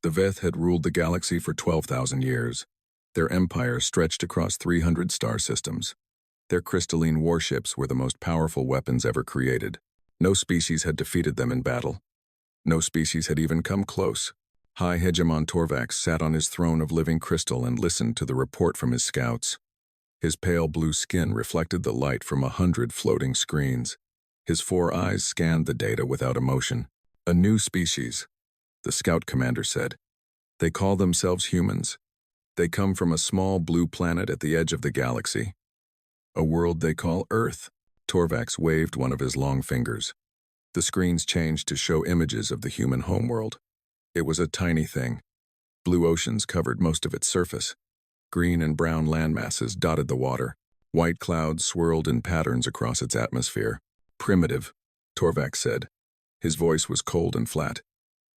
The Veth had ruled the galaxy for 12,000 years. Their empire stretched across 300 star systems. Their crystalline warships were the most powerful weapons ever created. No species had defeated them in battle. No species had even come close. High Hegemon Torvax sat on his throne of living crystal and listened to the report from his scouts. His pale blue skin reflected the light from 100 floating screens. His 4 eyes scanned the data without emotion. A new species, the scout commander said. They call themselves humans. They come from a small blue planet at the edge of the galaxy. A world they call Earth. Torvax waved one of his long fingers. The screens changed to show images of the human homeworld. It was a tiny thing. Blue oceans covered most of its surface. Green and brown landmasses dotted the water. White clouds swirled in patterns across its atmosphere. Primitive, Torvax said. His voice was cold and flat.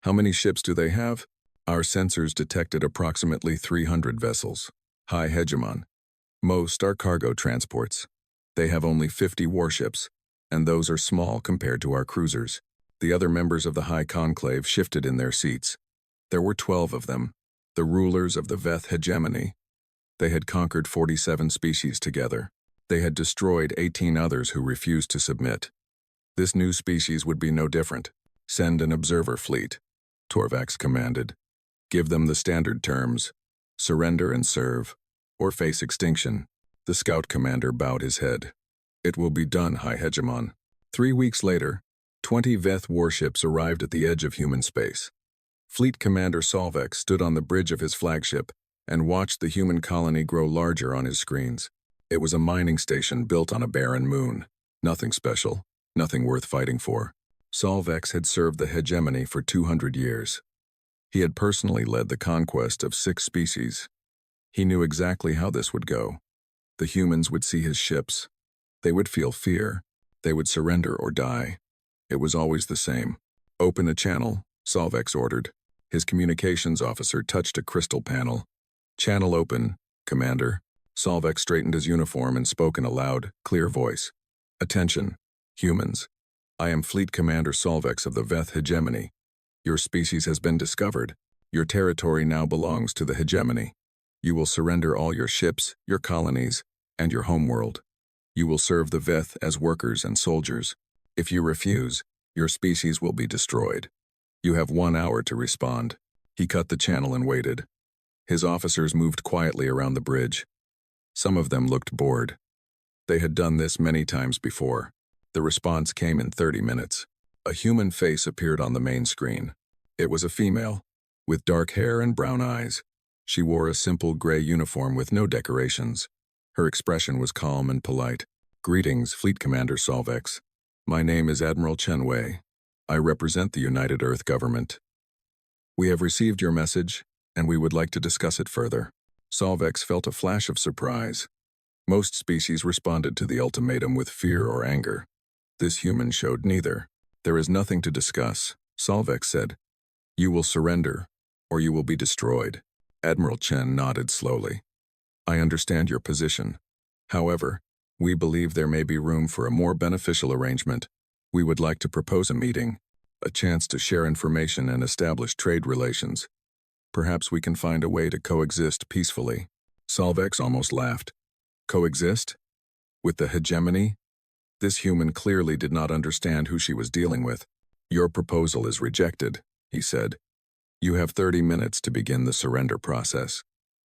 How many ships do they have? Our sensors detected approximately 300 vessels. High Hegemon. Most are cargo transports. They have only 50 warships, and those are small compared to our cruisers. The other members of the High Conclave shifted in their seats. There were 12 of them, the rulers of the Veth hegemony. They had conquered 47 species together. They had destroyed 18 others who refused to submit. This new species would be no different. Send an observer fleet, Torvax commanded. Give them the standard terms: surrender and serve, or face extinction. The scout commander bowed his head. It will be done, High Hegemon. 3 weeks later, 20 Veth warships arrived at the edge of human space. Fleet Commander Solvex stood on the bridge of his flagship and watched the human colony grow larger on his screens. It was a mining station built on a barren moon. Nothing special, nothing worth fighting for. Solvex had served the hegemony for 200 years. He had personally led the conquest of 6 species. He knew exactly how this would go. The humans would see his ships. They would feel fear. They would surrender or die. It was always the same. Open a channel, Solvex ordered. His communications officer touched a crystal panel. Channel open, Commander. Solvex straightened his uniform and spoke in a loud, clear voice. Attention, humans. I am Fleet Commander Solvex of the Veth hegemony. Your species has been discovered. Your territory now belongs to the hegemony. You will surrender all your ships, your colonies, and your homeworld. You will serve the Veth as workers and soldiers. If you refuse, your species will be destroyed. You have 1 hour to respond. He cut the channel and waited. His officers moved quietly around the bridge. Some of them looked bored. They had done this many times before. The response came in 30 minutes. A human face appeared on the main screen. It was a female, with dark hair and brown eyes. She wore a simple gray uniform with no decorations. Her expression was calm and polite. Greetings, Fleet Commander Solvex. My name is Admiral Chen Wei. I represent the United Earth government. We have received your message, and we would like to discuss it further. Solvex felt a flash of surprise. Most species responded to the ultimatum with fear or anger. This human showed neither. There is nothing to discuss, Solvex said. You will surrender, or you will be destroyed. Admiral Chen nodded slowly. I understand your position. However, we believe there may be room for a more beneficial arrangement. We would like to propose a meeting, a chance to share information and establish trade relations. Perhaps we can find a way to coexist peacefully. Solvex almost laughed. Coexist? With the hegemony? This human clearly did not understand who she was dealing with. Your proposal is rejected, he said. You have 30 minutes to begin the surrender process.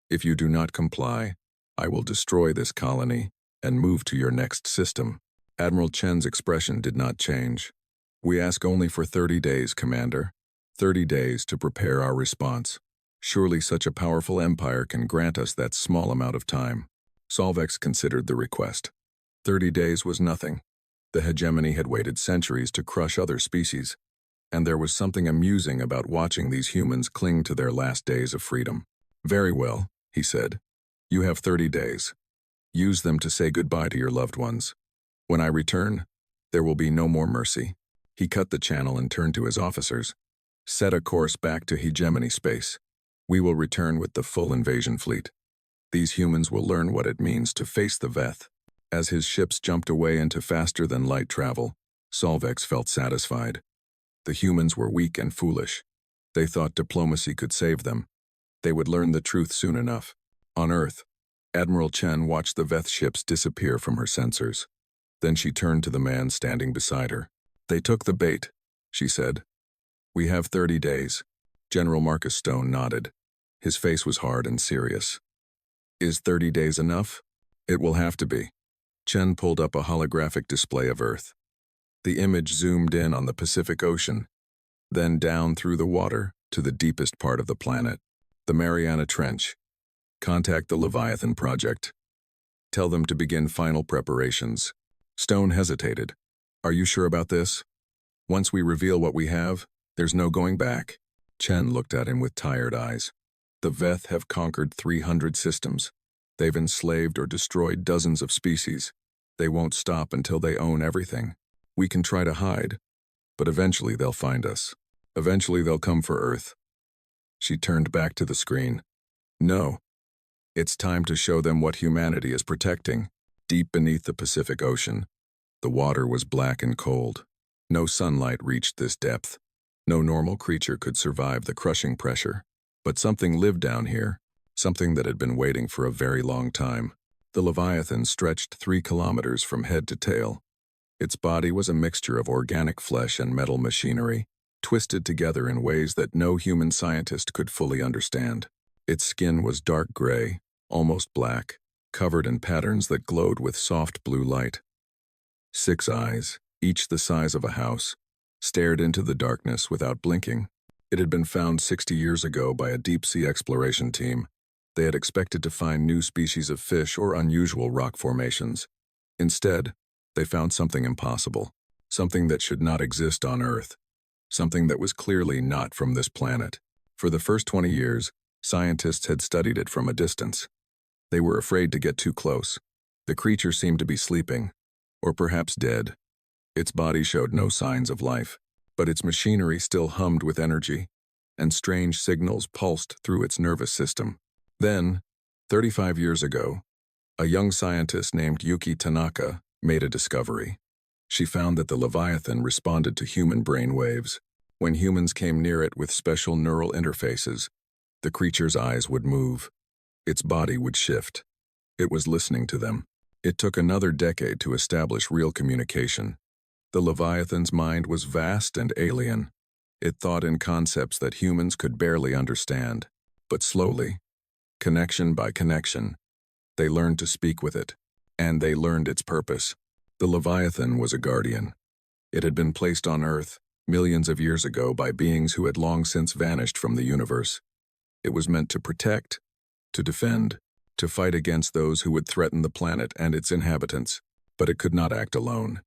If you do not comply, I will destroy this colony and move to your next system. Admiral Chen's expression did not change. We ask only for 30 days, Commander. 30 days to prepare our response. Surely such a powerful empire can grant us that small amount of time. Solvex considered the request. 30 days was nothing. The hegemony had waited centuries to crush other species, and there was something amusing about watching these humans cling to their last days of freedom. Very well, he said. You have 30 days. Use them to say goodbye to your loved ones. When I return, there will be no more mercy. He cut the channel and turned to his officers. Set a course back to hegemony space. We will return with the full invasion fleet. These humans will learn what it means to face the Veth. As his ships jumped away into faster-than-light travel, Solvex felt satisfied. The humans were weak and foolish. They thought diplomacy could save them. They would learn the truth soon enough. On Earth, Admiral Chen watched the Veth ships disappear from her sensors. Then she turned to the man standing beside her. "They took the bait," she said. "We have 30 days. General Marcus Stone nodded. His face was hard and serious. "Is 30 days enough?" "It will have to be." Chen pulled up a holographic display of Earth. The image zoomed in on the Pacific Ocean, then down through the water to the deepest part of the planet, the Mariana Trench. "Contact the Leviathan Project. Tell them to begin final preparations." Stone hesitated. "Are you sure about this? Once we reveal what we have, there's no going back." Chen looked at him with tired eyes. "The Veth have conquered 300 systems. They've enslaved or destroyed dozens of species. They won't stop until they own everything. We can try to hide, but eventually they'll find us. Eventually they'll come for Earth." She turned back to the screen. "No. It's time to show them what humanity is protecting." Deep beneath the Pacific Ocean, the water was black and cold. No sunlight reached this depth. No normal creature could survive the crushing pressure. But something lived down here, something that had been waiting for a very long time. The Leviathan stretched 3 kilometers from head to tail. Its body was a mixture of organic flesh and metal machinery, twisted together in ways that no human scientist could fully understand. Its skin was dark gray, almost black, covered in patterns that glowed with soft blue light. 6 eyes, each the size of a house, stared into the darkness without blinking. It had been found 60 years ago by a deep-sea exploration team. They had expected to find new species of fish or unusual rock formations. Instead, they found something impossible, something that should not exist on Earth, something that was clearly not from this planet. For the first 20 years, scientists had studied it from a distance. They were afraid to get too close. The creature seemed to be sleeping, or perhaps dead. Its body showed no signs of life, but its machinery still hummed with energy, and strange signals pulsed through its nervous system. Then, 35 years ago, a young scientist named Yuki Tanaka made a discovery. She found that the Leviathan responded to human brain waves. When humans came near it with special neural interfaces, the creature's eyes would move. Its body would shift. It was listening to them. It took another decade to establish real communication. The Leviathan's mind was vast and alien. It thought in concepts that humans could barely understand. But slowly, connection by connection, they learned to speak with it, and they learned its purpose. The Leviathan was a guardian. It had been placed on Earth millions of years ago by beings who had long since vanished from the universe. It was meant to protect, to defend, to fight against those who would threaten the planet and its inhabitants. But it could not act alone.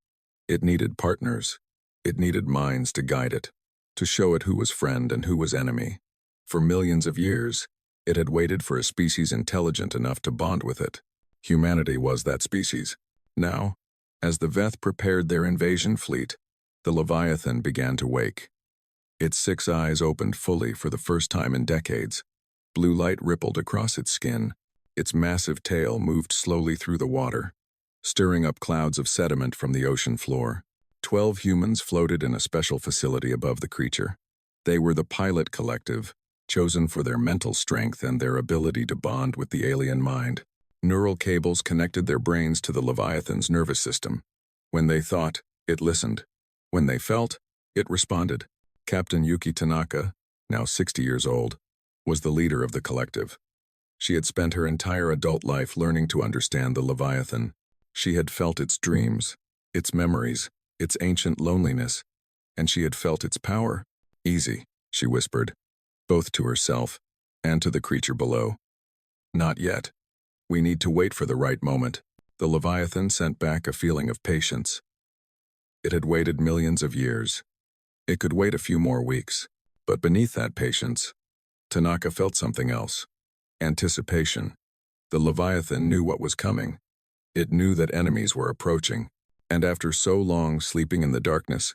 It needed partners. It needed minds to guide it, to show it who was friend and who was enemy. For millions of years, it had waited for a species intelligent enough to bond with it. Humanity was that species. Now, as the Veth prepared their invasion fleet, the Leviathan began to wake. Its 6 eyes opened fully for the first time in decades. Blue light rippled across its skin. Its massive tail moved slowly through the water, stirring up clouds of sediment from the ocean floor. 12 humans floated in a special facility above the creature. They were the pilot collective, chosen for their mental strength and their ability to bond with the alien mind. Neural cables connected their brains to the Leviathan's nervous system. When they thought, it listened. When they felt, it responded. Captain Yuki Tanaka, now 60 years old, was the leader of the collective. She had spent her entire adult life learning to understand the Leviathan. She had felt its dreams, its memories, its ancient loneliness, and she had felt its power. "Easy," she whispered, both to herself and to the creature below. "Not yet. We need to wait for the right moment." The Leviathan sent back a feeling of patience. It had waited millions of years. It could wait a few more weeks. But beneath that patience, Tanaka felt something else. Anticipation. The Leviathan knew what was coming. It knew that enemies were approaching, and after so long sleeping in the darkness,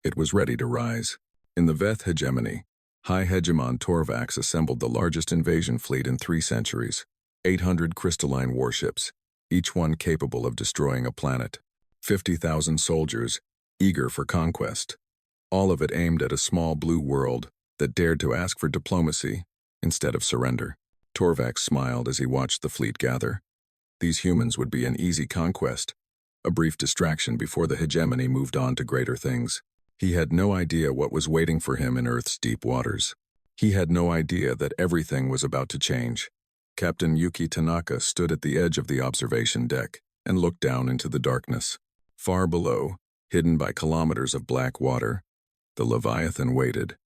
it was ready to rise. In the Veth hegemony, High Hegemon Torvax assembled the largest invasion fleet in 3 centuries, 800 crystalline warships, each one capable of destroying a planet, 50,000 soldiers, eager for conquest, all of it aimed at a small blue world that dared to ask for diplomacy instead of surrender. Torvax smiled as he watched the fleet gather. These humans would be an easy conquest, a brief distraction before the hegemony moved on to greater things. He had no idea what was waiting for him in Earth's deep waters. He had no idea that everything was about to change. Captain Yuki Tanaka stood at the edge of the observation deck and looked down into the darkness. Far below, hidden by kilometers of black water, the Leviathan waited.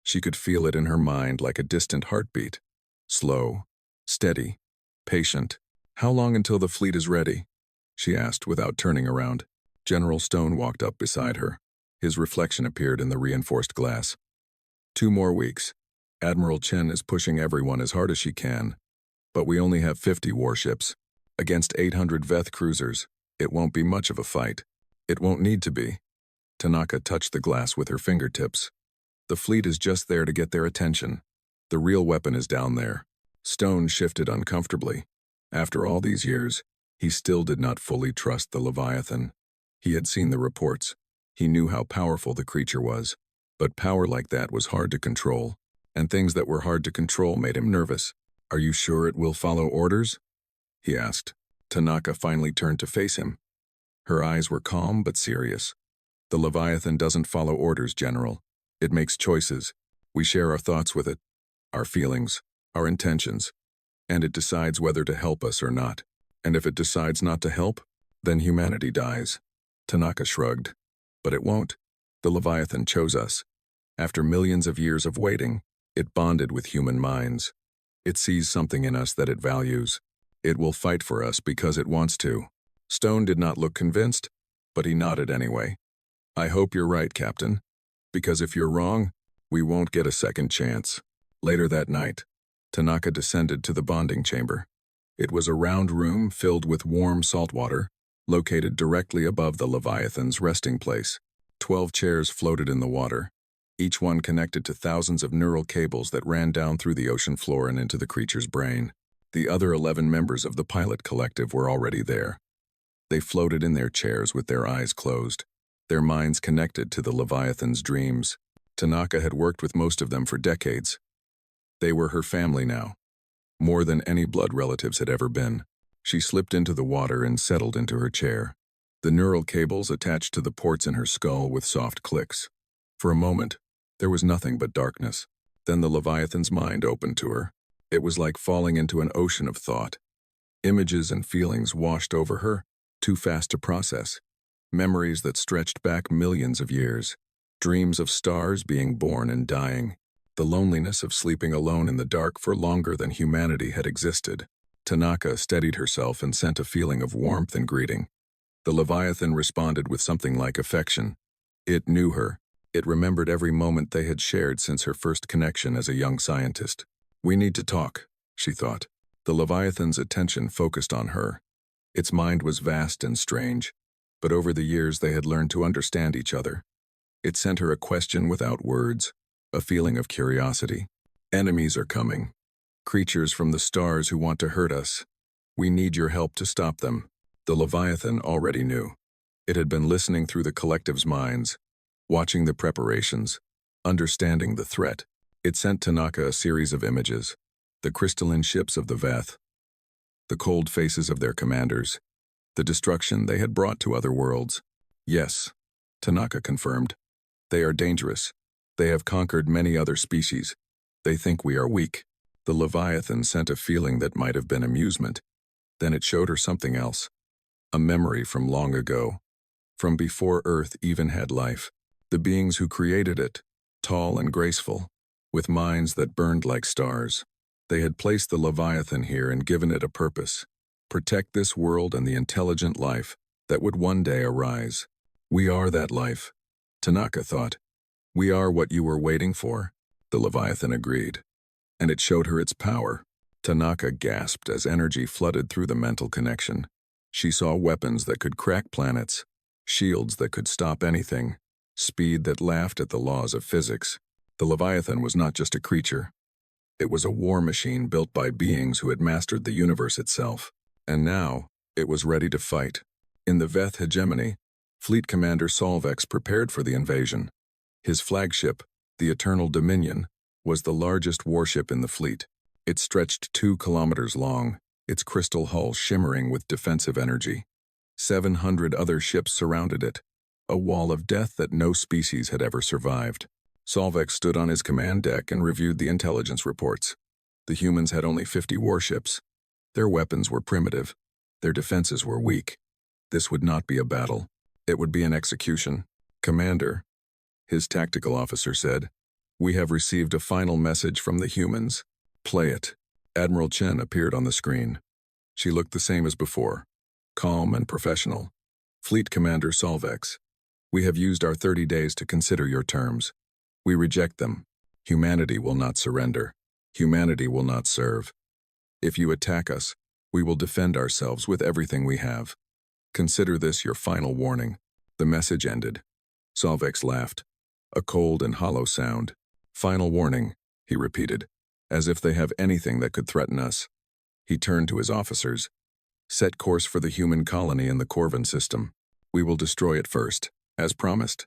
She could feel it in her mind like a distant heartbeat. Slow, steady, patient. "How long until the fleet is ready?" she asked without turning around. General Stone walked up beside her. His reflection appeared in the reinforced glass. 2 more weeks. Admiral Chen is pushing everyone as hard as she can. But we only have 50 warships. Against 800 Veth cruisers, it won't be much of a fight. It won't need to be. Tanaka touched the glass with her fingertips. The fleet is just there to get their attention. The real weapon is down there. Stone shifted uncomfortably. After all these years, he still did not fully trust the Leviathan. He had seen the reports. He knew how powerful the creature was. But power like that was hard to control. And things that were hard to control made him nervous. "Are you sure it will follow orders?" he asked. Tanaka finally turned to face him. Her eyes were calm but serious. "The Leviathan doesn't follow orders, General. It makes choices. We share our thoughts with it, our feelings, our intentions, and it decides whether to help us or not. And if it decides not to help, then humanity dies." Tanaka shrugged. "But it won't. The Leviathan chose us. After millions of years of waiting, it bonded with human minds. It sees something in us that it values. It will fight for us because it wants to." Stone did not look convinced, but he nodded anyway. "I hope you're right, Captain. Because if you're wrong, we won't get a second chance." Later that night, Tanaka descended to the bonding chamber. It was a round room filled with warm salt water, located directly above the Leviathan's resting place. 12 chairs floated in the water, each one connected to thousands of neural cables that ran down through the ocean floor and into the creature's brain. The other 11 members of the pilot collective were already there. They floated in their chairs with their eyes closed, their minds connected to the Leviathan's dreams. Tanaka had worked with most of them for decades. They were her family now, more than any blood relatives had ever been. She slipped into the water and settled into her chair. The neural cables attached to the ports in her skull with soft clicks. For a moment, there was nothing but darkness. Then the Leviathan's mind opened to her. It was like falling into an ocean of thought. Images and feelings washed over her, too fast to process. Memories that stretched back millions of years. Dreams of stars being born and dying. The loneliness of sleeping alone in the dark for longer than humanity had existed. Tanaka steadied herself and sent a feeling of warmth and greeting. The Leviathan responded with something like affection. It knew her. It remembered every moment they had shared since her first connection as a young scientist. "We need to talk," she thought. The Leviathan's attention focused on her. Its mind was vast and strange, but over the years they had learned to understand each other. It sent her a question without words, a feeling of curiosity. "Enemies are coming. Creatures from the stars who want to hurt us. We need your help to stop them." The Leviathan already knew. It had been listening through the collective's minds, watching the preparations, understanding the threat. It sent Tanaka a series of images: the crystalline ships of the Veth, the cold faces of their commanders, the destruction they had brought to other worlds. "Yes," Tanaka confirmed. "They are dangerous. They have conquered many other species. They think we are weak." The Leviathan sent a feeling that might have been amusement. Then it showed her something else. A memory from long ago, from before Earth even had life. The beings who created it, tall and graceful, with minds that burned like stars. They had placed the Leviathan here and given it a purpose: protect this world and the intelligent life that would one day arise. "We are that life," Tanaka thought. "We are what you were waiting for," the Leviathan agreed. And it showed her its power. Tanaka gasped as energy flooded through the mental connection. She saw weapons that could crack planets, shields that could stop anything, speed that laughed at the laws of physics. The Leviathan was not just a creature. It was a war machine built by beings who had mastered the universe itself. And now, it was ready to fight. In the Veth hegemony, Fleet Commander Solvex prepared for the invasion. His flagship, The Eternal Dominion was the largest warship in the fleet. It stretched 2 kilometers long, its crystal hull shimmering with defensive energy. 700 other ships surrounded it, a wall of death that no species had ever survived. Solvex stood on his command deck and reviewed the intelligence reports. The humans had only 50 warships. Their weapons were primitive. Their defenses were weak. This would not be a battle. It would be an execution. "Commander," his tactical officer said, "we have received a final message from the humans. Play it." Admiral Chen appeared on the screen. She looked the same as before, calm and professional. "Fleet Commander Solvex, we have used our 30 days to consider your terms. We reject them. Humanity will not surrender. Humanity will not serve. If you attack us, we will defend ourselves with everything we have. Consider this your final warning." The message ended. Solvex laughed, a cold and hollow sound. "Final warning," he repeated, as if they have anything that could threaten us. He turned to his officers. "Set course for the human colony in the Corvin system. We will destroy it first, as promised.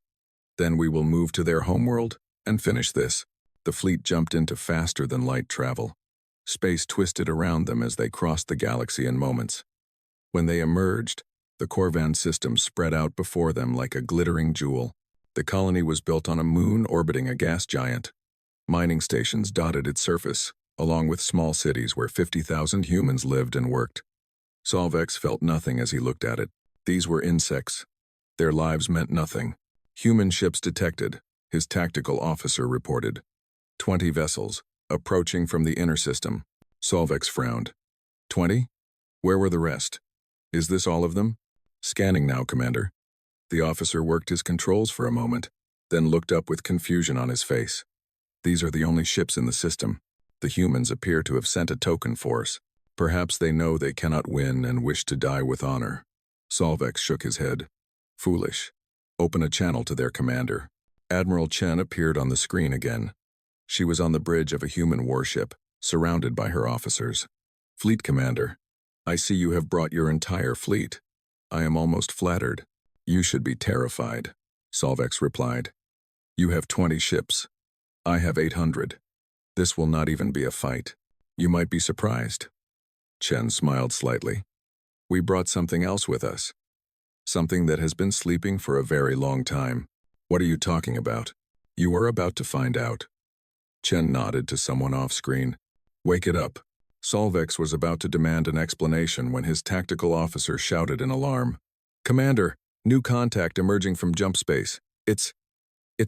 Then we will move to their homeworld and finish this." The fleet jumped into faster-than-light travel. Space twisted around them as they crossed the galaxy in moments. When they emerged, the Corvan system spread out before them like a glittering jewel. The colony was built on a moon orbiting a gas giant. Mining stations dotted its surface, along with small cities where 50,000 humans lived and worked. Solvex felt nothing as he looked at it. These were insects. Their lives meant nothing. "Human ships detected," his tactical officer reported. 20 vessels, approaching from the inner system. Solvex frowned. 20? Where were the rest? "Is this all of them?" "Scanning now, Commander." The officer worked his controls for a moment, then looked up with confusion on his face. "These are the only ships in the system. The humans appear to have sent a token force. Perhaps they know they cannot win and wish to die with honor." Solvex shook his head. "Foolish. Open a channel to their commander." Admiral Chen appeared on the screen again. She was on the bridge of a human warship, surrounded by her officers. "Fleet Commander, I see you have brought your entire fleet. I am almost flattered." "You should be terrified," Solvex replied. "You have 20 ships. I have 800. This will not even be a fight. You might be surprised." Chen smiled slightly. "We brought something else with us. Something that has been sleeping for a very long time." "What are you talking about?" "You are about to find out." Chen nodded to someone off-screen. "Wake it up." Solvex was about to demand an explanation when his tactical officer shouted in alarm. "Commander, new contact emerging from jump space. It's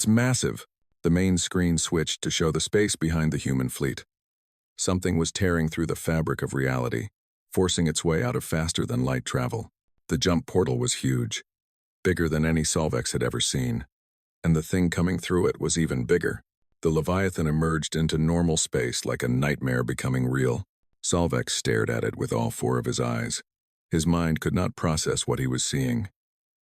massive." The main screen switched to show the space behind the human fleet. Something was tearing through the fabric of reality, forcing its way out of faster-than-light travel. The jump portal was huge, bigger than any Solvex had ever seen. And the thing coming through it was even bigger. The Leviathan emerged into normal space like a nightmare becoming real. Solvex stared at it with all 4 of his eyes. His mind could not process what he was seeing.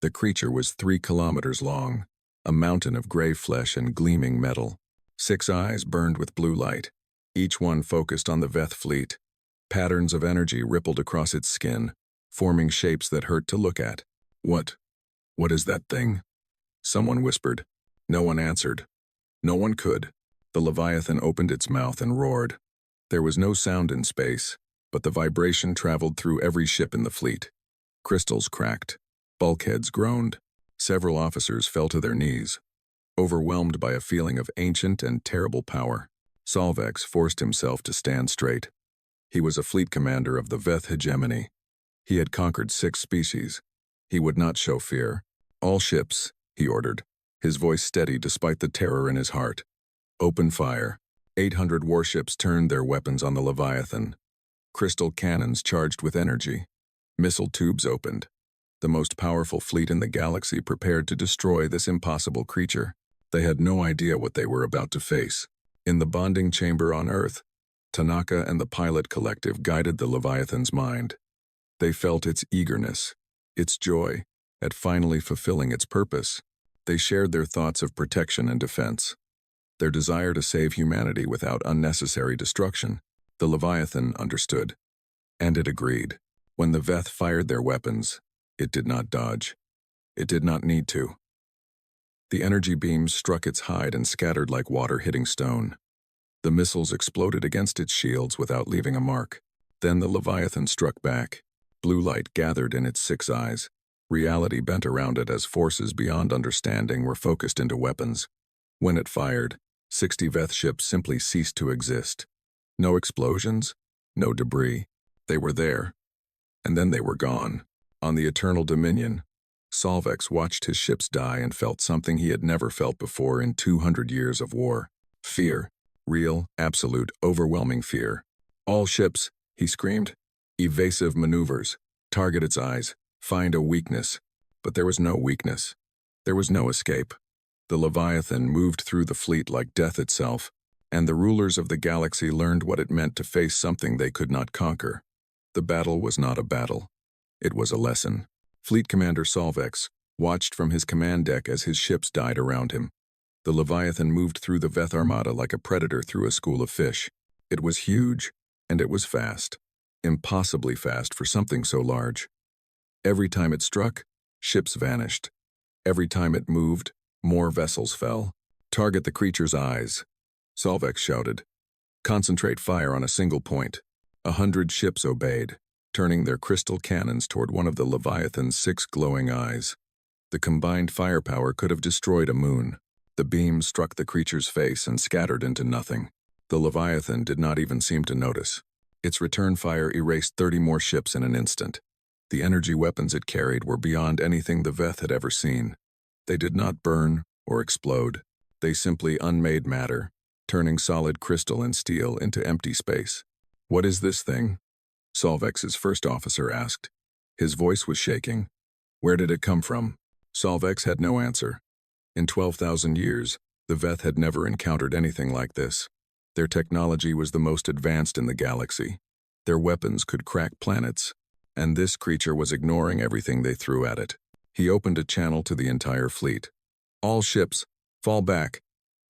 The creature was 3 kilometers long, a mountain of gray flesh and gleaming metal. 6 eyes burned with blue light, each one focused on the Veth fleet. Patterns of energy rippled across its skin, forming shapes that hurt to look at. What is that thing?" Someone whispered. No one answered. No one could. The Leviathan opened its mouth and roared. There was no sound in space, but the vibration traveled through every ship in the fleet. Crystals cracked. Bulkheads groaned. Several officers fell to their knees, overwhelmed by a feeling of ancient and terrible power. Solvex forced himself to stand straight. He was a fleet commander of the Veth hegemony. He had conquered 6 species. He would not show fear. "All ships," he ordered, his voice steady despite the terror in his heart. "Open fire." 800 warships turned their weapons on the Leviathan. Crystal cannons charged with energy. Missile tubes opened. The most powerful fleet in the galaxy prepared to destroy this impossible creature. They had no idea what they were about to face. In the bonding chamber on Earth, Tanaka and the pilot collective guided the Leviathan's mind. They felt its eagerness, its joy, at finally fulfilling its purpose. They shared their thoughts of protection and defense, their desire to save humanity without unnecessary destruction. The Leviathan understood, and it agreed. When the Veth fired their weapons, it did not dodge. It did not need to. The energy beams struck its hide and scattered like water hitting stone. The missiles exploded against its shields without leaving a mark. Then the Leviathan struck back. Blue light gathered in its 6 eyes. Reality bent around it as forces beyond understanding were focused into weapons. When it fired, 60 Veth ships simply ceased to exist. No explosions, no debris. They were there. And then they were gone. On the Eternal Dominion, Solvex watched his ships die and felt something he had never felt before in 200 years of war. Fear. Real, absolute, overwhelming fear. All ships, he screamed. Evasive maneuvers. Target its eyes. Find a weakness. But there was no weakness. There was no escape. The Leviathan moved through the fleet like death itself, and the rulers of the galaxy learned what it meant to face something they could not conquer. The battle was not a battle. It was a lesson. Fleet Commander Solvex watched from his command deck as his ships died around him. The Leviathan moved through the Veth Armada like a predator through a school of fish. It was huge, and it was fast. Impossibly fast for something so large. Every time it struck, ships vanished. Every time it moved, more vessels fell. Target the creature's eyes, Solvex shouted. Concentrate fire on a single point. 100 ships obeyed, turning their crystal cannons toward one of the Leviathan's 6 glowing eyes. The combined firepower could have destroyed a moon. The beams struck the creature's face and scattered into nothing. The Leviathan did not even seem to notice. Its return fire erased 30 more ships in an instant. The energy weapons it carried were beyond anything the Veth had ever seen. They did not burn or explode. They simply unmade matter, turning solid crystal and steel into empty space. What is this thing? Solvex's first officer asked. His voice was shaking. Where did it come from? Solvex had no answer. In 12,000 years, the Veth had never encountered anything like this. Their technology was the most advanced in the galaxy. Their weapons could crack planets, and this creature was ignoring everything they threw at it. He opened a channel to the entire fleet. All ships, fall back.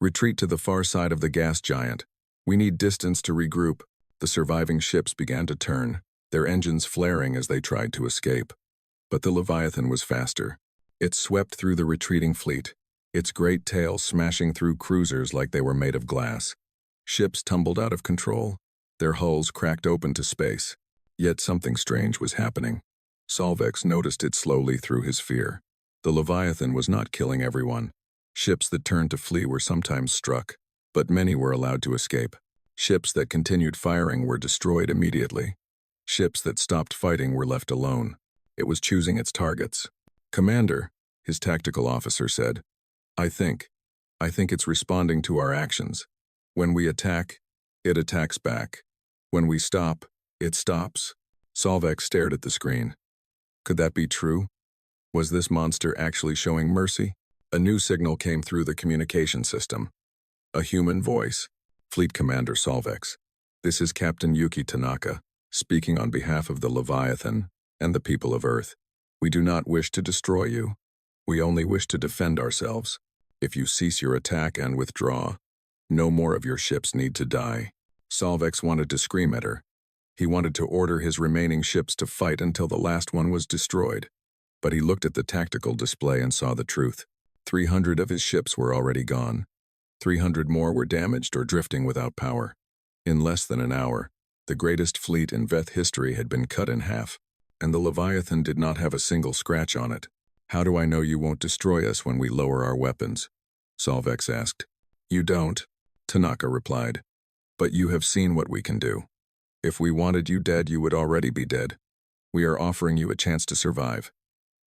Retreat to the far side of the gas giant. We need distance to regroup. The surviving ships began to turn, their engines flaring as they tried to escape. But the Leviathan was faster. It swept through the retreating fleet, its great tail smashing through cruisers like they were made of glass. Ships tumbled out of control, their hulls cracked open to space. Yet something strange was happening. Solvex noticed it slowly through his fear. The Leviathan was not killing everyone. Ships that turned to flee were sometimes struck, but many were allowed to escape. Ships that continued firing were destroyed immediately. Ships that stopped fighting were left alone. It was choosing its targets. Commander, his tactical officer said, I think it's responding to our actions. When we attack, it attacks back. When we stop, it stops. Solvex stared at the screen. Could that be true? Was this monster actually showing mercy? A new signal came through the communication system. A human voice. Fleet Commander Solvex. This is Captain Yuki Tanaka, speaking on behalf of the Leviathan and the people of Earth. We do not wish to destroy you. We only wish to defend ourselves. If you cease your attack and withdraw, no more of your ships need to die. Solvex wanted to scream at her. He wanted to order his remaining ships to fight until the last one was destroyed. But he looked at the tactical display and saw the truth. 300 of his ships were already gone. 300 more were damaged or drifting without power. In less than an hour, the greatest fleet in Veth history had been cut in half, and the Leviathan did not have a single scratch on it. How do I know you won't destroy us when we lower our weapons? Solvex asked. You don't, Tanaka replied. But you have seen what we can do. If we wanted you dead, you would already be dead. We are offering you a chance to survive.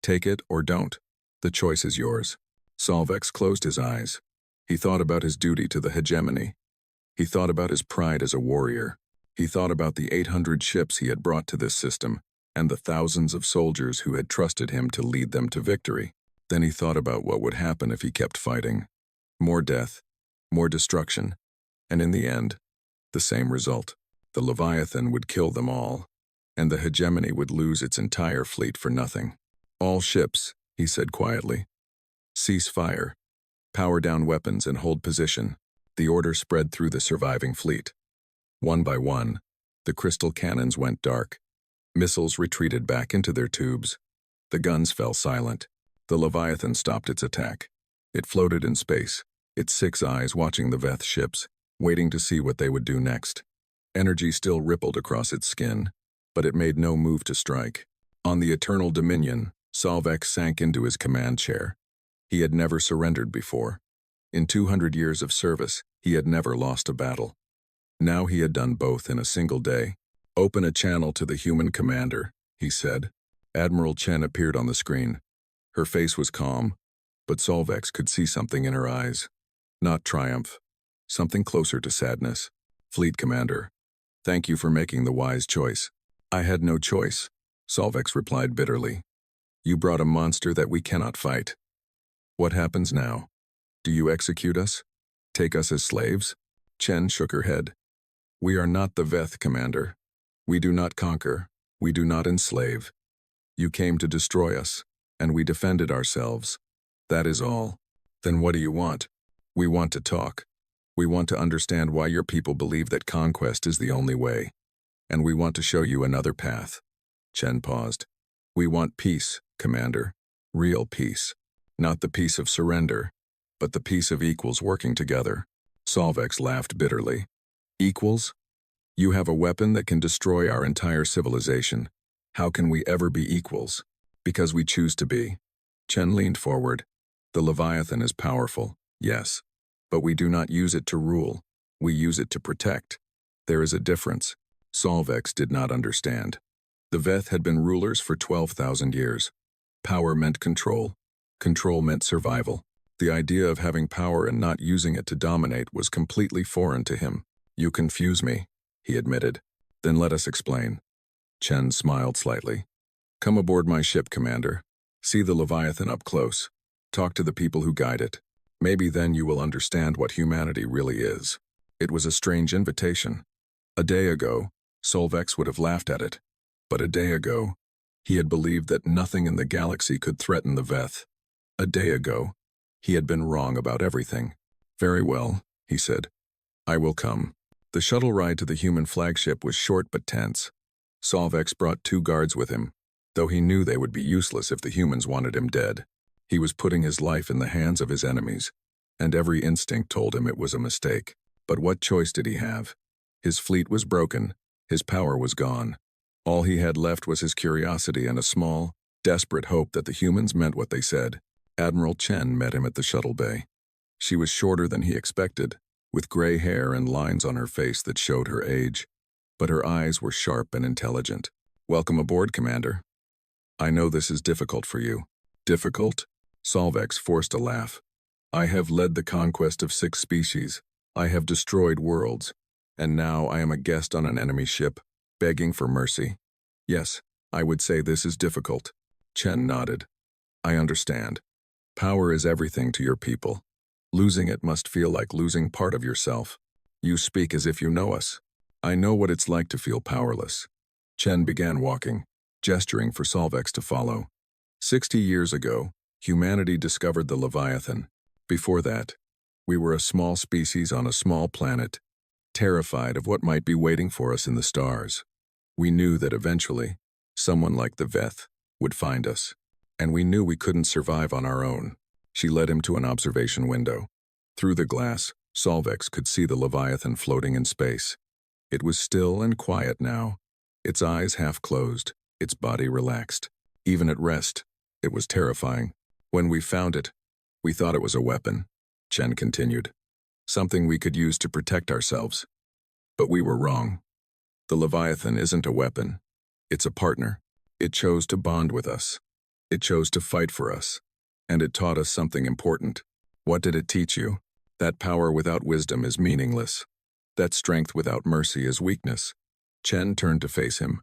Take it or don't. The choice is yours. Solvex closed his eyes. He thought about his duty to the hegemony. He thought about his pride as a warrior. He thought about the 800 ships he had brought to this system, and the thousands of soldiers who had trusted him to lead them to victory. Then he thought about what would happen if he kept fighting. More death, more destruction, and in the end, the same result. The Leviathan would kill them all, and the hegemony would lose its entire fleet for nothing. All ships, he said quietly. Cease fire. Power down weapons and hold position. The order spread through the surviving fleet. One by one, the crystal cannons went dark. Missiles retreated back into their tubes. The guns fell silent. The Leviathan stopped its attack. It floated in space, its 6 eyes watching the Veth ships, waiting to see what they would do next. Energy still rippled across its skin, but it made no move to strike. On the Eternal Dominion, Solvex sank into his command chair. He had never surrendered before. In 200 years of service, he had never lost a battle. Now he had done both in a single day. "Open a channel to the human commander," he said. Admiral Chen appeared on the screen. Her face was calm, but Solvex could see something in her eyes. Not triumph. Something closer to sadness. "Fleet Commander, thank you for making the wise choice." "I had no choice," Solvex replied bitterly. "You brought a monster that we cannot fight. What happens now? Do you execute us? Take us as slaves?" Chen shook her head. "We are not the Veth, Commander. We do not conquer. We do not enslave. You came to destroy us, and we defended ourselves. That is all. Then what do you want?" "We want to talk. We want to understand why your people believe that conquest is the only way. And we want to show you another path." Chen paused. "We want peace, Commander. Real peace. Not the peace of surrender, but the peace of equals working together." Solvex laughed bitterly. "Equals? You have a weapon that can destroy our entire civilization. How can we ever be equals? Because we choose to be." Chen leaned forward. "The Leviathan is powerful, yes, but we do not use it to rule. We use it to protect. There is a difference." Solvex did not understand. The Veth had been rulers for 12,000 years. Power meant control. Control meant survival. The idea of having power and not using it to dominate was completely foreign to him. "You confuse me," he admitted. "Then let us explain." Chen smiled slightly. "Come aboard my ship, Commander. See the Leviathan up close. Talk to the people who guide it. Maybe then you will understand what humanity really is." It was a strange invitation. A day ago, Solvex would have laughed at it. But a day ago, he had believed that nothing in the galaxy could threaten the Veth. A day ago, he had been wrong about everything. "Very well," he said. "I will come." The shuttle ride to the human flagship was short but tense. Solvex brought 2 guards with him, though he knew they would be useless if the humans wanted him dead. He was putting his life in the hands of his enemies, and every instinct told him it was a mistake. But what choice did he have? His fleet was broken, his power was gone. All he had left was his curiosity and a small, desperate hope that the humans meant what they said. Admiral Chen met him at the shuttle bay. She was shorter than he expected, with gray hair and lines on her face that showed her age, but her eyes were sharp and intelligent. "Welcome aboard, Commander. I know this is difficult for you." "Difficult?" Solvex forced a laugh. "I have led the conquest of 6 species. I have destroyed worlds. And now I am a guest on an enemy ship, begging for mercy. Yes, I would say this is difficult." Chen nodded. "I understand. Power is everything to your people. Losing it must feel like losing part of yourself. You speak as if you know us. I know what it's like to feel powerless." Chen began walking, gesturing for Solvex to follow. 60 years ago, humanity discovered the Leviathan. Before that, we were a small species on a small planet, terrified of what might be waiting for us in the stars. We knew that eventually, someone like the Veth would find us, and we knew we couldn't survive on our own. She led him to an observation window. Through the glass, Solvex could see the Leviathan floating in space. It was still and quiet now, its eyes half closed, its body relaxed. Even at rest, it was terrifying. "When we found it, we thought it was a weapon," Chen continued. "Something we could use to protect ourselves. But we were wrong. The Leviathan isn't a weapon. It's a partner. It chose to bond with us. It chose to fight for us. And it taught us something important. What did it teach you? That power without wisdom is meaningless. That strength without mercy is weakness." Chen turned to face him.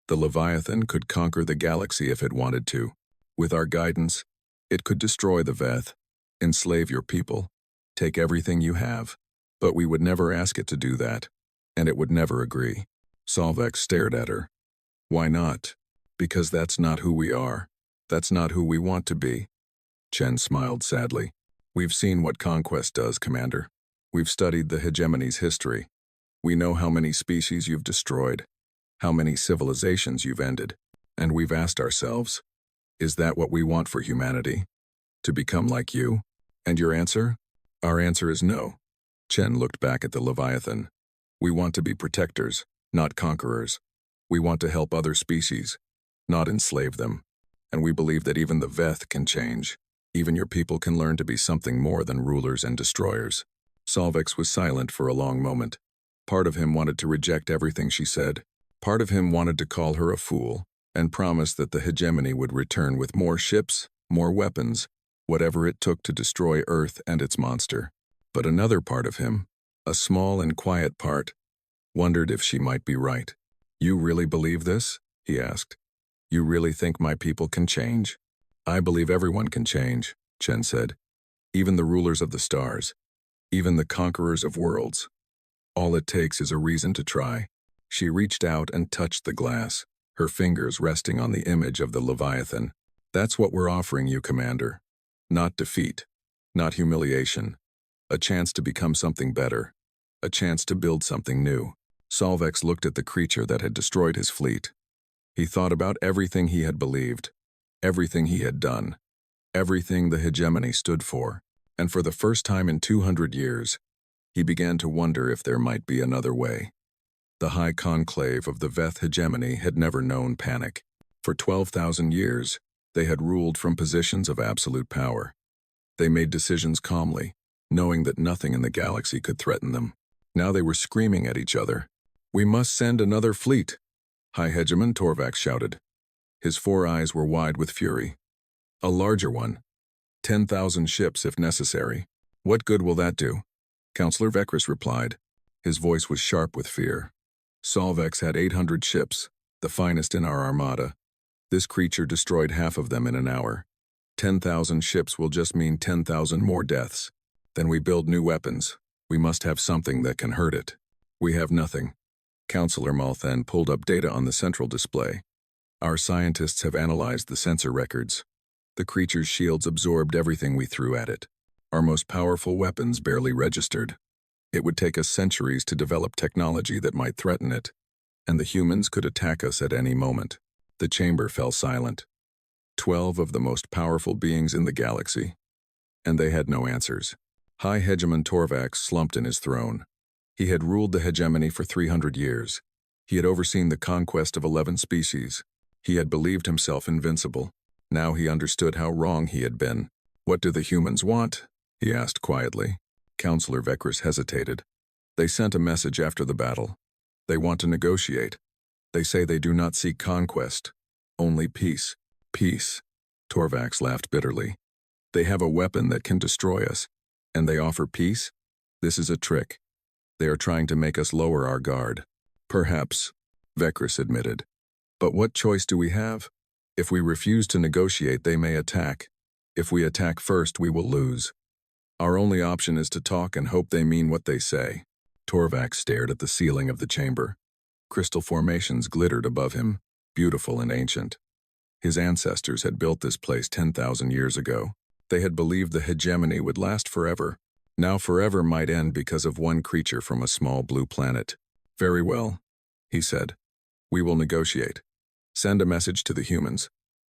"The Leviathan could conquer the galaxy if it wanted to. With our guidance, it could destroy the Veth, enslave your people, take everything you have. But we would never ask it to do that, and it would never agree." Solvex stared at her. "Why not?" "Because that's not who we are. That's not who we want to be." Chen smiled sadly. "We've seen what conquest does, Commander. We've studied the hegemony's history. We know how many species you've destroyed, how many civilizations you've ended, and we've asked ourselves, is that what we want for humanity? To become like you? And your answer? Our answer is no. Chen looked back at the Leviathan. We want to be protectors, not conquerors. We want to help other species, not enslave them. And we believe that even the Veth can change. Even your people can learn to be something more than rulers and destroyers. Solvex was silent for a long moment. Part of him wanted to reject everything she said. Part of him wanted to call her a fool and promise that the hegemony would return with more ships, more weapons, whatever it took to destroy Earth and its monster. But another part of him, a small and quiet part, wondered if she might be right. You really believe this? He asked. You really think my people can change? I believe everyone can change, Chen said. Even the rulers of the stars. Even the conquerors of worlds. All it takes is a reason to try. She reached out and touched the glass, her fingers resting on the image of the Leviathan. That's what we're offering you, Commander. Not defeat. Not humiliation. A chance to become something better. A chance to build something new. Solvex looked at the creature that had destroyed his fleet. He thought about everything he had believed, everything he had done, everything the hegemony stood for, and for the first time in 200 years, he began to wonder if there might be another way. The high conclave of the Veth hegemony had never known panic. For 12,000 years, they had ruled from positions of absolute power. They made decisions calmly, knowing that nothing in the galaxy could threaten them. Now they were screaming at each other. We must send another fleet, High Hegemon Torvax shouted. His 4 eyes were wide with fury. A larger one. 10,000 ships if necessary. What good will that do? Counselor Vekris replied. His voice was sharp with fear. Solvex had 800 ships, the finest in our armada. This creature destroyed half of them in an hour. 10,000 ships will just mean 10,000 more deaths. Then we build new weapons. We must have something that can hurt it. We have nothing. Counselor Malthan pulled up data on the central display. Our scientists have analyzed the sensor records. The creature's shields absorbed everything we threw at it. Our most powerful weapons barely registered. It would take us centuries to develop technology that might threaten it, and the humans could attack us at any moment. The chamber fell silent. 12 of the most powerful beings in the galaxy. And they had no answers. High Hegemon Torvax slumped in his throne. He had ruled the hegemony for 300 years. He had overseen the conquest of 11 species. He had believed himself invincible. Now he understood how wrong he had been. What do the humans want? He asked quietly. Counselor Vekris hesitated. They sent a message after the battle. They want to negotiate. They say they do not seek conquest, only peace. Peace. Torvax laughed bitterly. They have a weapon that can destroy us, and they offer peace? This is a trick. They are trying to make us lower our guard. Perhaps, Vekris admitted. But what choice do we have? If we refuse to negotiate, they may attack. If we attack first, we will lose. Our only option is to talk and hope they mean what they say. Torvax stared at the ceiling of the chamber. Crystal formations glittered above him, beautiful and ancient. His ancestors had built this place 10,000 years ago. They had believed the hegemony would last forever. Now forever might end because of one creature from a small blue planet. Very well, he said. We will negotiate. Send a message to the humans.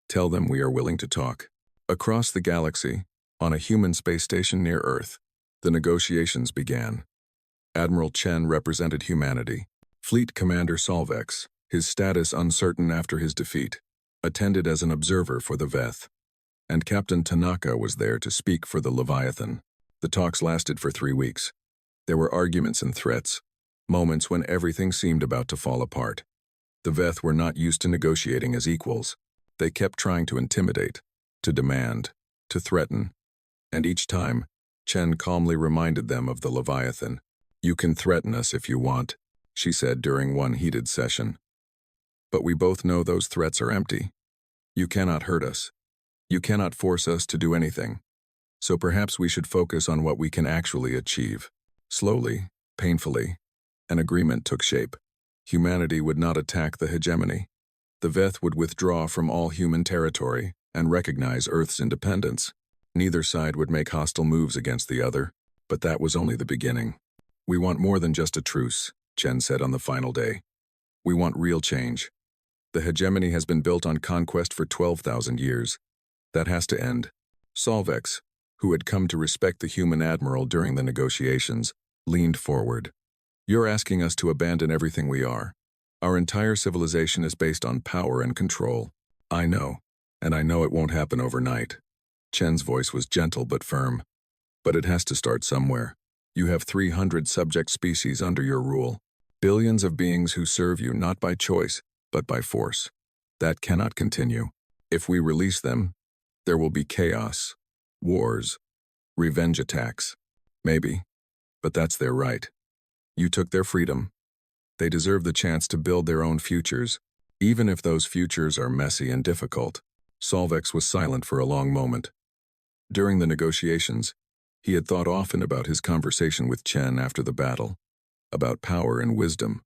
Tell them we are willing to talk. Across the galaxy, on a human space station near Earth, the negotiations began. Admiral Chen represented humanity. Fleet Commander Solvex, his status uncertain after his defeat, attended as an observer for the Veth. And Captain Tanaka was there to speak for the Leviathan. The talks lasted for 3 weeks. There were arguments and threats, moments when everything seemed about to fall apart. The Veth were not used to negotiating as equals. They kept trying to intimidate, to demand, to threaten. And each time, Chen calmly reminded them of the Leviathan. You can threaten us if you want, she said during one heated session. But we both know those threats are empty. You cannot hurt us. You cannot force us to do anything. So perhaps we should focus on what we can actually achieve. Slowly, painfully, an agreement took shape. Humanity would not attack the hegemony. The Veth would withdraw from all human territory and recognize Earth's independence. Neither side would make hostile moves against the other, but that was only the beginning. We want more than just a truce, Chen said on the final day. We want real change. The hegemony has been built on conquest for 12,000 years. That has to end. Solvex, who had come to respect the human admiral during the negotiations, leaned forward. "You're asking us to abandon everything we are. Our entire civilization is based on power and control. I know, and I know it won't happen overnight." Chen's voice was gentle but firm. "But it has to start somewhere. You have 300 subject species under your rule. Billions of beings who serve you not by choice, but by force. That cannot continue. If we release them, there will be chaos, wars, revenge attacks. Maybe, but that's their right. You took their freedom. They deserve the chance to build their own futures, even if those futures are messy and difficult." Solvex was silent for a long moment. During the negotiations, he had thought often about his conversation with Chen after the battle, about power and wisdom,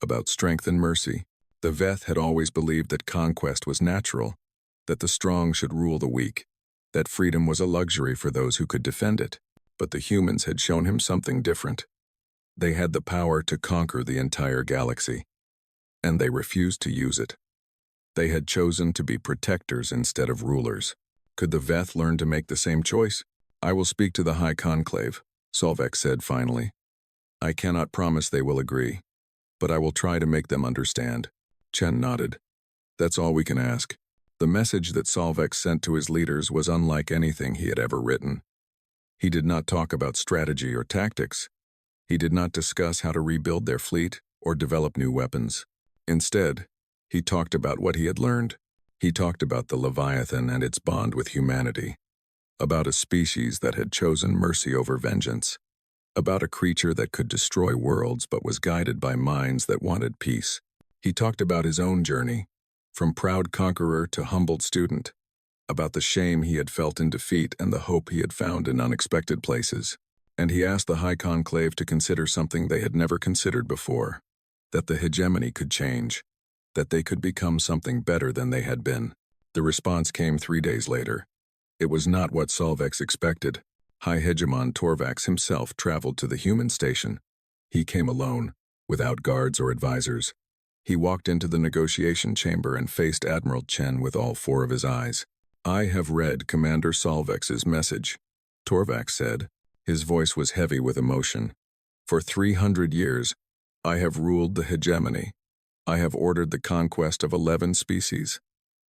about strength and mercy. The Veth had always believed that conquest was natural, that the strong should rule the weak, that freedom was a luxury for those who could defend it. But the humans had shown him something different. They had the power to conquer the entire galaxy, and they refused to use it. They had chosen to be protectors instead of rulers. Could the Veth learn to make the same choice? "I will speak to the High Conclave," Solvex said finally. "I cannot promise they will agree, but I will try to make them understand." Chen nodded. "That's all we can ask." The message that Solvex sent to his leaders was unlike anything he had ever written. He did not talk about strategy or tactics. He did not discuss how to rebuild their fleet or develop new weapons. Instead, he talked about what he had learned. He talked about the Leviathan and its bond with humanity, about a species that had chosen mercy over vengeance, about a creature that could destroy worlds but was guided by minds that wanted peace. He talked about his own journey, from proud conqueror to humbled student, about the shame he had felt in defeat and the hope he had found in unexpected places. And he asked the High Conclave to consider something they had never considered before, that the hegemony could change, that they could become something better than they had been. The response came 3 days later. It was not what Solvex expected. High Hegemon Torvax himself traveled to the human station. He came alone, without guards or advisors. He walked into the negotiation chamber and faced Admiral Chen with all 4 of his eyes. "I have read Commander Solvex's message," Torvax said. His voice was heavy with emotion. "For 300 years, I have ruled the hegemony. I have ordered the conquest of 11 species.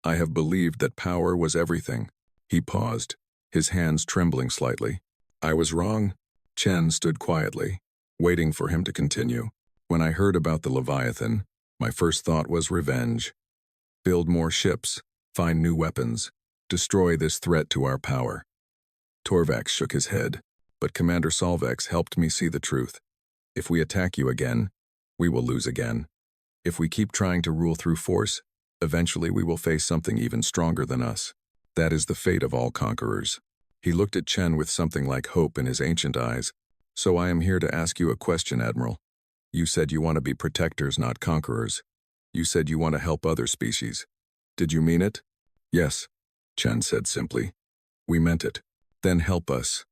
I have believed that power was everything." He paused, his hands trembling slightly. "I was wrong." Chen stood quietly, waiting for him to continue. "When I heard about the Leviathan, my first thought was revenge. Build more ships, find new weapons, destroy this threat to our power." Torvax shook his head. "But Commander Solvex helped me see the truth. If we attack you again, we will lose again. If we keep trying to rule through force, eventually we will face something even stronger than us. That is the fate of all conquerors." He looked at Chen with something like hope in his ancient eyes. "So I am here to ask you a question, Admiral. You said you want to be protectors, not conquerors. You said you want to help other species. Did you mean it?" "Yes," Chen said simply. "We meant it." "Then help us."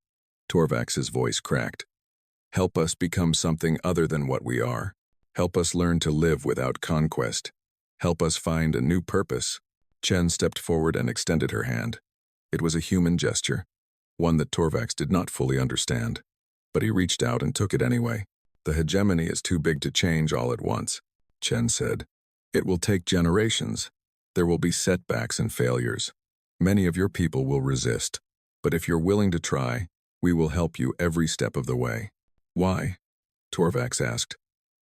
Torvax's voice cracked. "Help us become something other than what we are. Help us learn to live without conquest. Help us find a new purpose." Chen stepped forward and extended her hand. It was a human gesture, one that Torvax did not fully understand. But he reached out and took it anyway. "The hegemony is too big to change all at once," Chen said. "It will take generations. There will be setbacks and failures. Many of your people will resist. But if you're willing to try, we will help you every step of the way." "Why?" Torvax asked.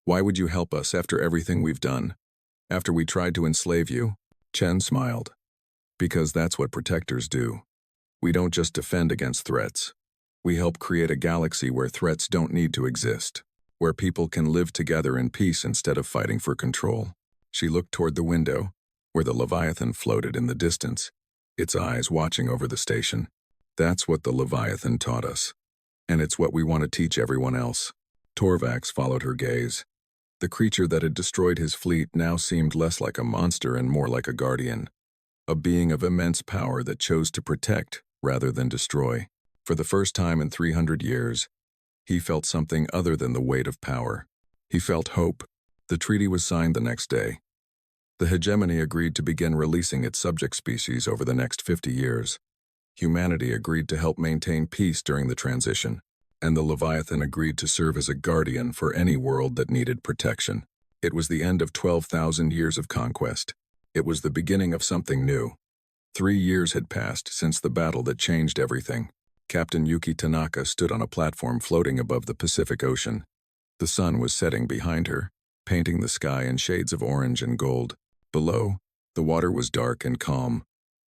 "Why would you help us after everything we've done? After we tried to enslave you?" Chen smiled. "Because that's what protectors do. We don't just defend against threats. We help create a galaxy where threats don't need to exist, where people can live together in peace instead of fighting for control." She looked toward the window, where the Leviathan floated in the distance, its eyes watching over the station. "That's what the Leviathan taught us. And it's what we want to teach everyone else." Torvax followed her gaze. The creature that had destroyed his fleet now seemed less like a monster and more like a guardian, a being of immense power that chose to protect rather than destroy. For the first time in 300 years, he felt something other than the weight of power. He felt hope. The treaty was signed the next day. The hegemony agreed to begin releasing its subject species over the next 50 years. Humanity agreed to help maintain peace during the transition, and the Leviathan agreed to serve as a guardian for any world that needed protection. It was the end of 12,000 years of conquest. It was the beginning of something new. 3 years had passed since the battle that changed everything. Captain Yuki Tanaka stood on a platform floating above the Pacific Ocean. The sun was setting behind her, painting the sky in shades of orange and gold. Below, the water was dark and calm,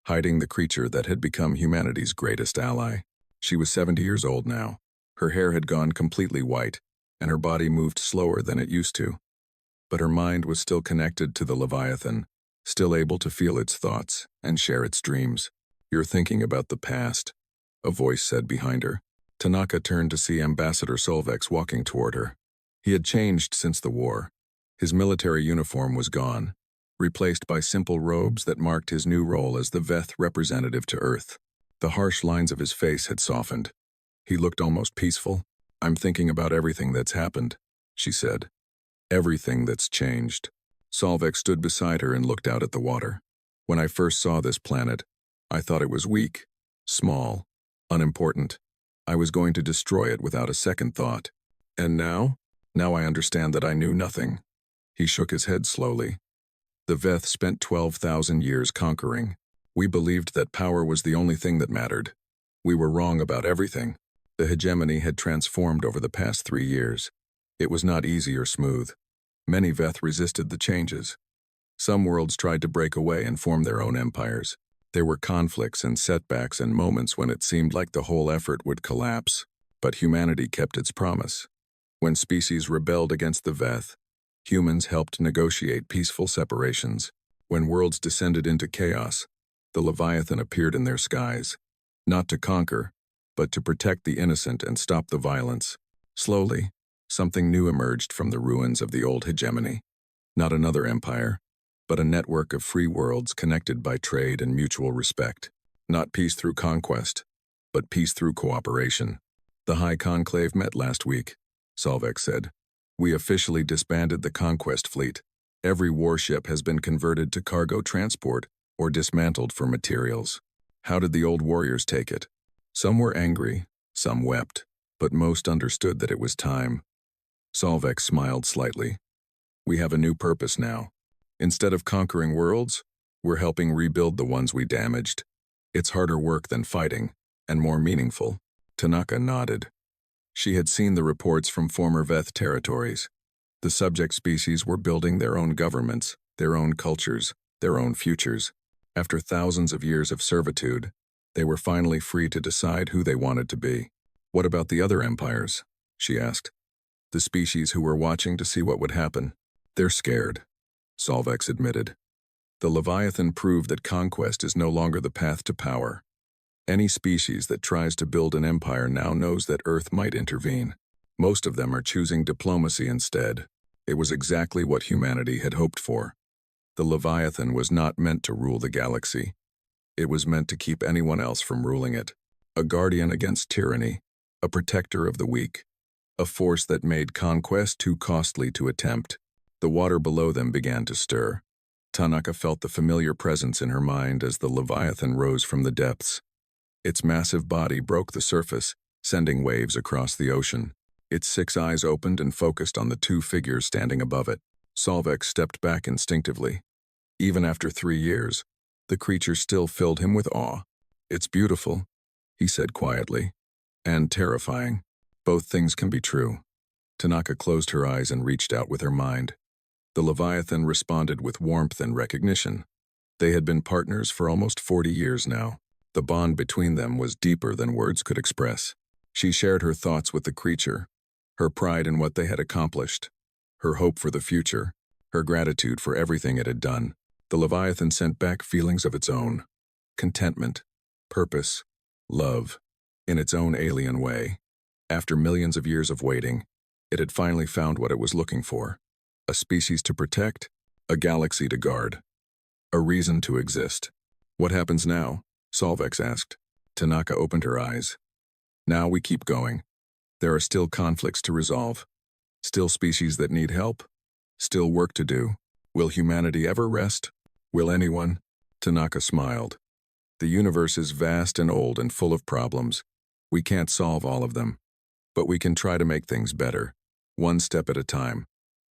hiding the creature that had become humanity's greatest ally. She was 70 years old now. Her hair had gone completely white, and her body moved slower than it used to. But her mind was still connected to the Leviathan, still able to feel its thoughts and share its dreams. "You're thinking about the past," a voice said behind her. Tanaka turned to see Ambassador Solvex walking toward her. He had changed since the war. His military uniform was gone, replaced by simple robes that marked his new role as the Veth representative to Earth. The harsh lines of his face had softened. He looked almost peaceful. "I'm thinking about everything that's happened," she said. "Everything that's changed." Solvex stood beside her and looked out at the water. "When I first saw this planet, I thought it was weak, small, unimportant. I was going to destroy it without a second thought. And now? Now I understand that I knew nothing." He shook his head slowly. "The Veth spent 12,000 years conquering. We believed that power was the only thing that mattered. We were wrong about everything. The hegemony had transformed over the past 3 years. It was not easy or smooth. Many Veth resisted the changes. Some worlds tried to break away and form their own empires. There were conflicts and setbacks and moments when it seemed like the whole effort would collapse. But humanity kept its promise. When species rebelled against the Veth, humans helped negotiate peaceful separations. When worlds descended into chaos, the Leviathan appeared in their skies, not to conquer, but to protect the innocent and stop the violence. Slowly, something new emerged from the ruins of the old hegemony. Not another empire, but a network of free worlds connected by trade and mutual respect. Not peace through conquest, but peace through cooperation. "The High Conclave met last week," Solvex said. "We officially disbanded the Conquest Fleet. Every warship has been converted to cargo transport or dismantled for materials." "How did the old warriors take it?" "Some were angry, some wept, but most understood that it was time." Solvex smiled slightly. "We have a new purpose now. Instead of conquering worlds, we're helping rebuild the ones we damaged. It's harder work than fighting, and more meaningful." Tanaka nodded. She had seen the reports from former Veth territories. The subject species were building their own governments, their own cultures, their own futures. After thousands of years of servitude, they were finally free to decide who they wanted to be. "What about the other empires?" she asked. "The species who were watching to see what would happen." "They're scared," Solvex admitted. "The Leviathan proved that conquest is no longer the path to power. Any species that tries to build an empire now knows that Earth might intervene. Most of them are choosing diplomacy instead. It was exactly what humanity had hoped for. The Leviathan was not meant to rule the galaxy. It was meant to keep anyone else from ruling it. A guardian against tyranny, a protector of the weak, a force that made conquest too costly to attempt." The water below them began to stir. Tanaka felt the familiar presence in her mind as the Leviathan rose from the depths. Its massive body broke the surface, sending waves across the ocean. Its 6 eyes opened and focused on the 2 figures standing above it. Solvex stepped back instinctively. Even after 3 years, the creature still filled him with awe. "It's beautiful," he said quietly, "and terrifying. Both things can be true." Tanaka closed her eyes and reached out with her mind. The Leviathan responded with warmth and recognition. They had been partners for almost 40 years now. The bond between them was deeper than words could express. She shared her thoughts with the creature, her pride in what they had accomplished, her hope for the future, her gratitude for everything it had done. The Leviathan sent back feelings of its own: contentment, purpose, love, in its own alien way. After millions of years of waiting, it had finally found what it was looking for: a species to protect, a galaxy to guard, a reason to exist. "What happens now?" Solvex asked. Tanaka opened her eyes. "Now we keep going. There are still conflicts to resolve. Still species that need help. Still work to do. Will humanity ever rest? Will anyone?" Tanaka smiled. The universe is vast and old and full of problems. We can't solve all of them, but we can try to make things better, one step at a time.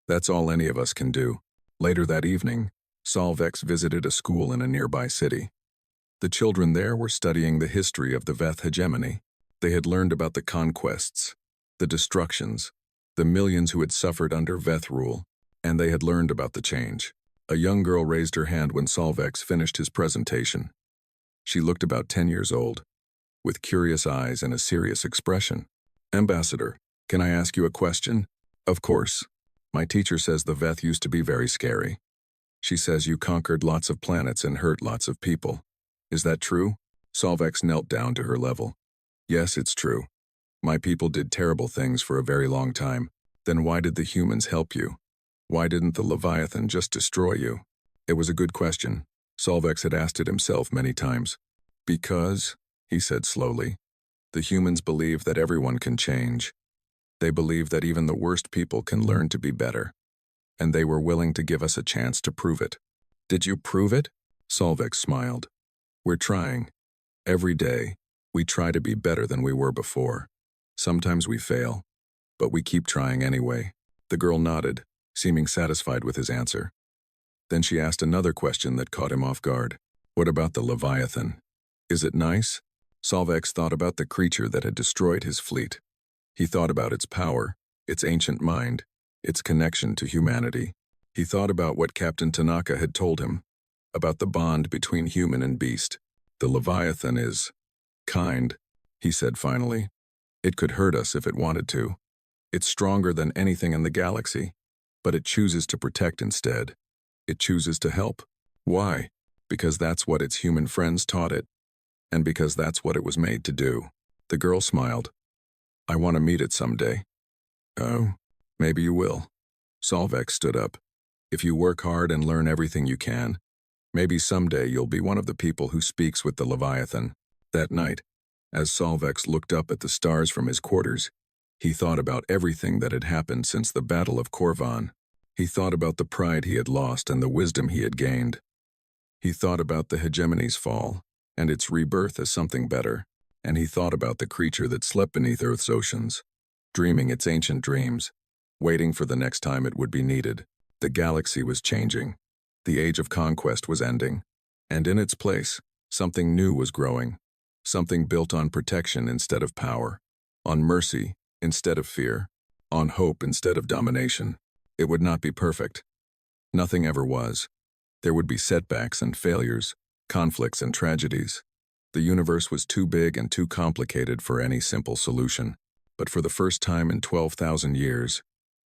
That's all any of us can do. Later that evening, Solvex visited a school in a nearby city. The children there were studying the history of the Veth hegemony. They had learned about the conquests, the destructions, the millions who had suffered under Veth rule, and they had learned about the change. A young girl raised her hand when Solvex finished his presentation. She looked about 10 years old, with curious eyes and a serious expression. "Ambassador, can I ask you a question?" "Of course. My teacher says the Veth used to be very scary. She says you conquered lots of planets and hurt lots of people. Is that true?" Solvex knelt down to her level. "Yes, it's true. My people did terrible things for a very long time. Then why did the humans help you? Why didn't the Leviathan just destroy you?" It was a good question. Solvex had asked it himself many times. "Because," he said slowly, "the humans believe that everyone can change. They believe that even the worst people can learn to be better. And they were willing to give us a chance to prove it." "Did you prove it?" Solvex smiled. "We're trying. Every day, we try to be better than we were before. Sometimes we fail, but we keep trying anyway." The girl nodded, seeming satisfied with his answer. Then she asked another question that caught him off guard. "What about the Leviathan? Is it nice?" Solvex thought about the creature that had destroyed his fleet. He thought about its power, its ancient mind, its connection to humanity. He thought about what Captain Tanaka had told him, about the bond between human and beast. "The Leviathan is kind," he said finally. "It could hurt us if it wanted to. It's stronger than anything in the galaxy, but it chooses to protect instead. It chooses to help. Why? Because that's what its human friends taught it, and because that's what it was made to do." The girl smiled. "I want to meet it someday." "Oh, maybe you will." Solvex stood up. "If you work hard and learn everything you can, maybe someday you'll be one of the people who speaks with the Leviathan." That night, as Solvex looked up at the stars from his quarters, he thought about everything that had happened since the Battle of Korvan. He thought about the pride he had lost and the wisdom he had gained. He thought about the hegemony's fall and its rebirth as something better, and he thought about the creature that slept beneath Earth's oceans, dreaming its ancient dreams, waiting for the next time it would be needed. The galaxy was changing. The age of conquest was ending, and in its place, something new was growing, something built on protection instead of power, on mercy instead of fear, on hope instead of domination. It would not be perfect. Nothing ever was. There would be setbacks and failures, conflicts and tragedies. The universe was too big and too complicated for any simple solution. But for the first time in 12,000 years,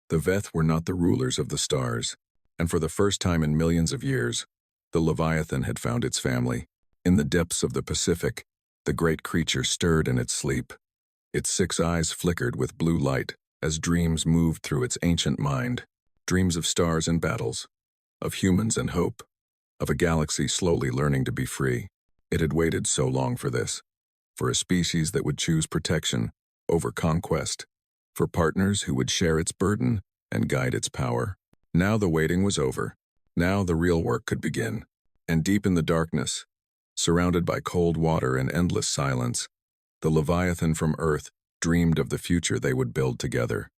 the Veth were not the rulers of the stars, and for the first time in millions of years, the Leviathan had found its family. In the depths of the Pacific, the great creature stirred in its sleep. Its 6 eyes flickered with blue light as dreams moved through its ancient mind. Dreams of stars and battles, of humans and hope, of a galaxy slowly learning to be free. It had waited so long for this, for a species that would choose protection over conquest, for partners who would share its burden and guide its power. Now the waiting was over. Now the real work could begin. And deep in the darkness, surrounded by cold water and endless silence, the Leviathan from Earth dreamed of the future they would build together.